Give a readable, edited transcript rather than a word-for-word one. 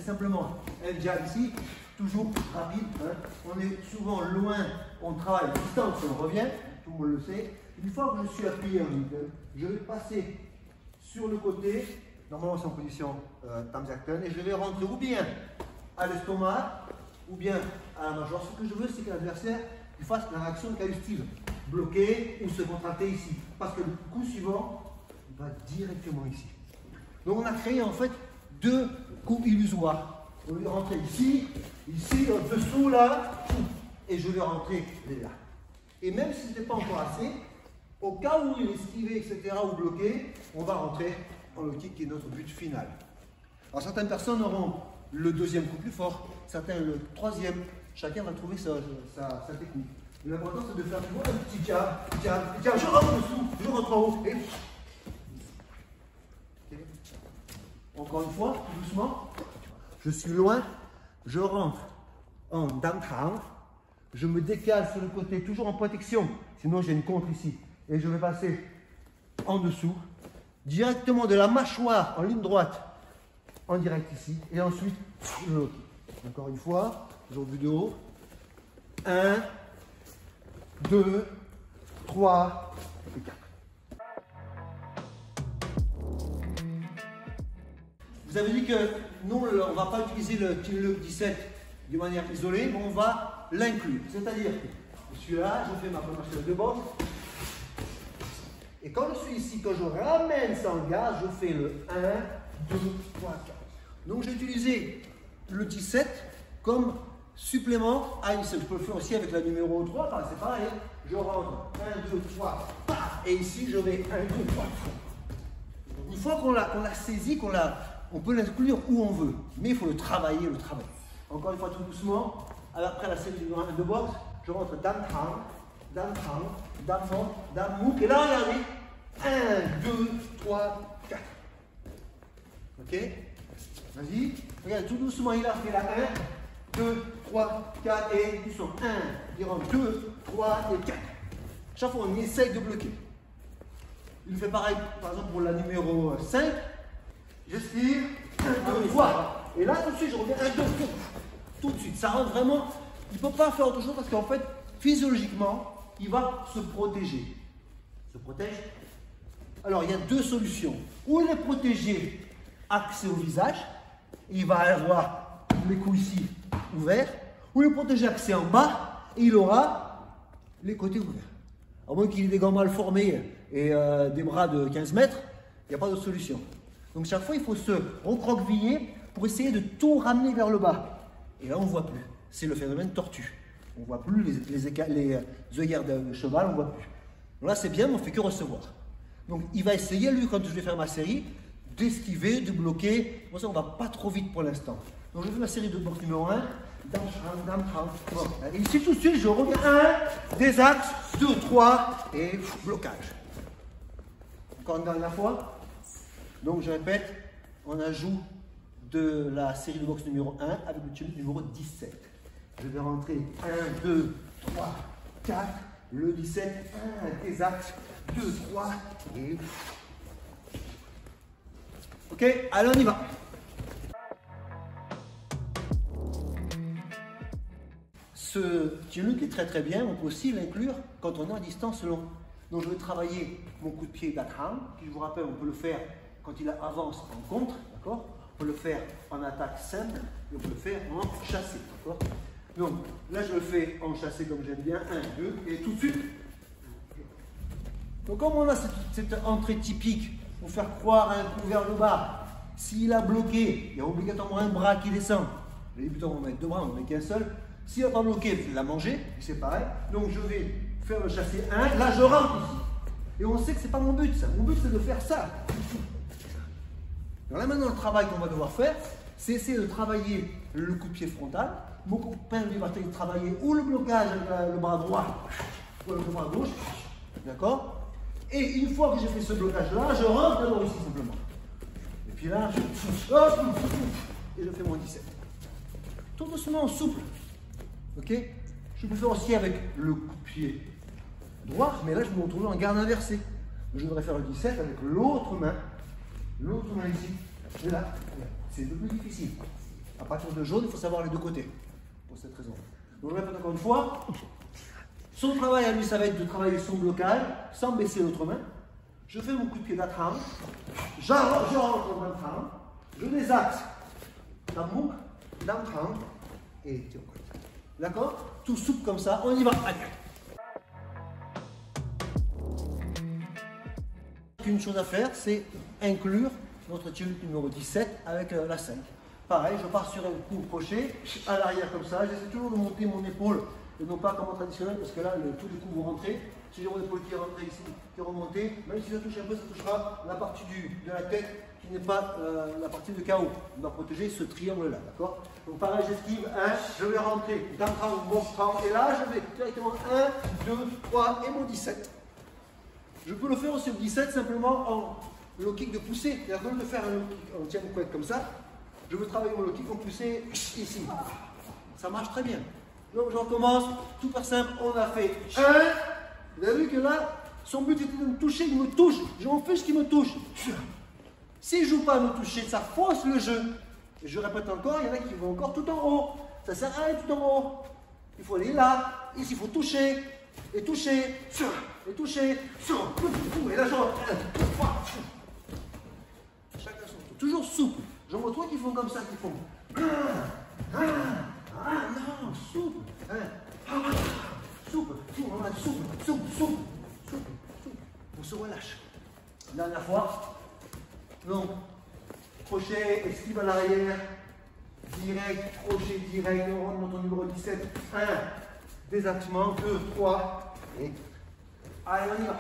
simplement un jab ici, toujours rapide. Hein. On est souvent loin, on travaille à distance, on revient, tout le monde le sait. Une fois que je suis appuyé en middle, je vais passer sur le côté, normalement c'est en position Tamsakten, et je vais rentrer ou bien à l'estomac, ou bien à la mâchoire. Ce que je veux, c'est que l'adversaire fasse la réaction qu'a eu Steve, bloquer ou se contracter ici. Parce que le coup suivant va directement ici. Donc on a créé en fait deux coups illusoires. On lui rentrer ici, ici, en dessous, là, et je vais rentrer là. Et même si ce n'était pas encore assez, au cas où il est esquivé, etc., ou bloqué, on va rentrer en low kick qui est notre but final. Alors certaines personnes auront le deuxième coup plus fort, certains le troisième, chacun va trouver sa technique. L'important c'est de faire toujours un petit jab, je rentre en dessous, je rentre en haut, et... Okay. Encore une fois, doucement, je suis loin, je rentre en downtown, je me décale sur le côté, toujours en protection, sinon j'ai une contre ici, et je vais passer en dessous, directement de la mâchoire en ligne droite, en direct ici, et ensuite, je low kick. Encore une fois, toujours vu de haut. 1, 2, 3 et 4. Vous avez dit que nous, on ne va pas utiliser le chin lock 17 de manière isolée, mais on va l'inclure. C'est-à-dire que je suis là, je fais ma première chaîne de boxe. Et quand je suis ici, quand je ramène sans gaz, je fais le 1, 2, 3, 4. Donc j'ai utilisé le 17 comme supplément à une seule. Je peux le faire aussi avec la numéro 3, c'est pareil. Je rentre 1, 2, 3, et ici je vais 1, 2, 3. Une fois qu'on l'a saisi, on peut l'inclure où on veut, mais il faut le travailler, Encore une fois, tout doucement, après la série de boxe, je rentre downtown, down, et là regardez, 1, 2, 3, 4. Ok? Vas-y, regarde tout doucement, il a fait la 1, 2, 3, 4 et ils sont 1, il rentre 2, 3 et 4. Chaque fois on essaye de bloquer. Il fait pareil, par exemple pour la numéro 5, j'estime 1, 2, 3. Et là tout de suite je reviens 1, 2, 3. Tout de suite, ça rentre vraiment, il ne peut pas faire autre chose parce qu'en fait, physiologiquement, il va se protéger. Il se protège. Alors il y a deux solutions. Ou il est protégé, axé au visage, il va avoir les coups ici ouverts, ou il est protégé axé en bas, et il aura les côtés ouverts. À moins qu'il ait des gants mal formés et des bras de 15 mètres, il n'y a pas d'autre solution. Donc chaque fois, il faut se recroqueviller pour essayer de tout ramener vers le bas. Et là, on ne voit plus. C'est le phénomène tortue. On ne voit plus les œillères de cheval, on ne voit plus. Donc là, c'est bien, mais on ne fait que recevoir. Donc il va essayer, lui, quand je vais faire ma série, d'esquiver, de bloquer. Pour ça, on ne va pas trop vite pour l'instant. Donc je fais ma série de boxe numéro 1. Bon. Et ici, tout de suite, je reviens 1, des axes, 2, 3, et blocage. Encore une dernière fois. Donc je répète, on ajoute de la série de boxe numéro 1 avec le chin numéro 17. Je vais rentrer 1, 2, 3, 4, le 17, 1, des axes, 2, 3, et... Ok, allez, on y va. Ce chin lock est très bien, on peut aussi l'inclure quand on est à distance long. Donc je vais travailler mon coup de pied backhand, qui je vous rappelle, on peut le faire quand il avance en contre, d'accord? On peut le faire en attaque simple et on peut le faire en chassé, d'accord? Donc là je le fais en chassé comme j'aime bien, 1, 2, et tout de suite. Donc comme on a cette entrée typique pour faire croire à un coup vers le bas, s'il a bloqué, il y a obligatoirement un bras qui descend. Les débutants vont mettre deux bras, on ne met qu'un seul. S'il n'a pas bloqué, il l'a mangé, c'est pareil. Donc je vais faire le chassé 1, là je rentre ici. Et on sait que ce n'est pas mon but, ça. Mon but c'est de faire ça. Alors là maintenant le travail qu'on va devoir faire, c'est essayer de travailler le coup de pied frontal. Mon copain lui va travailler ou le blocage avec le bras droit ou le bras gauche. D'accord? Et une fois que j'ai fait ce blocage là, je rentre d'abord ici simplement. Et puis là, et je fais mon 17. Tout doucement, souple. Ok? Je peux faire aussi avec le coup de pied droit, mais là je vais me retrouver en garde inversée. Je devrais faire le 17 avec l'autre main ici. Et là, c'est un peu plus difficile. À partir de jaune, il faut savoir les deux côtés. Pour cette raison. Donc je répète encore une fois. Son travail à lui, ça va être de travailler son blocage sans baisser l'autre main. Je fais mon coup de pied d'attrape. Je rentre dans l'attrape. Je désaxe d'amok, d'attrape et tiens. D'accord? Tout souple comme ça. On y va. Allez. Une chose à faire, c'est inclure notre tulipe numéro 17 avec la 5. Pareil, je pars sur un coup crochet à l'arrière comme ça. J'essaie toujours de monter mon épaule et non pas comme en traditionnel parce que là, tous les coups vont rentrer. Si j'ai mon épaule qui est rentrée ici, qui est remontée, même si ça touche un peu, ça touchera la partie de la tête qui n'est pas la partie de KO. On doit protéger ce triangle-là, d'accord? Donc pareil, j'esquive, 1, je vais rentrer d'un cran, bon cran, et là, je vais directement 1, 2, 3 et mon 17. Je peux le faire aussi au 17 simplement en low kick de poussée. C'est-à-dire que de faire un low kick, on tient une couette comme ça, je veux travailler mon low kick en poussée ici. Ça marche très bien. Donc je recommence, tout par simple, on a fait 1. Vous avez vu que là, son but était de me toucher, il me touche. Je m'en fiche qu'il me touche. S'il ne joue pas à me toucher, ça fausse le jeu. Et je répète encore, il y en a qui vont encore tout en haut. Ça sert à rien tout en haut. Il faut aller là, ici il faut toucher, et toucher, et toucher, et la jambe. Chacun son tour. Toujours souple. J'en vois trois qui font comme ça, qui font. Non, souple. Souple, souple. On se relâche. Dernière fois. Donc, crochet, esquive à l'arrière, direct, crochet direct, on rentre dans ton numéro 17. 1, désaxement, 2, 3, et allez, on y va.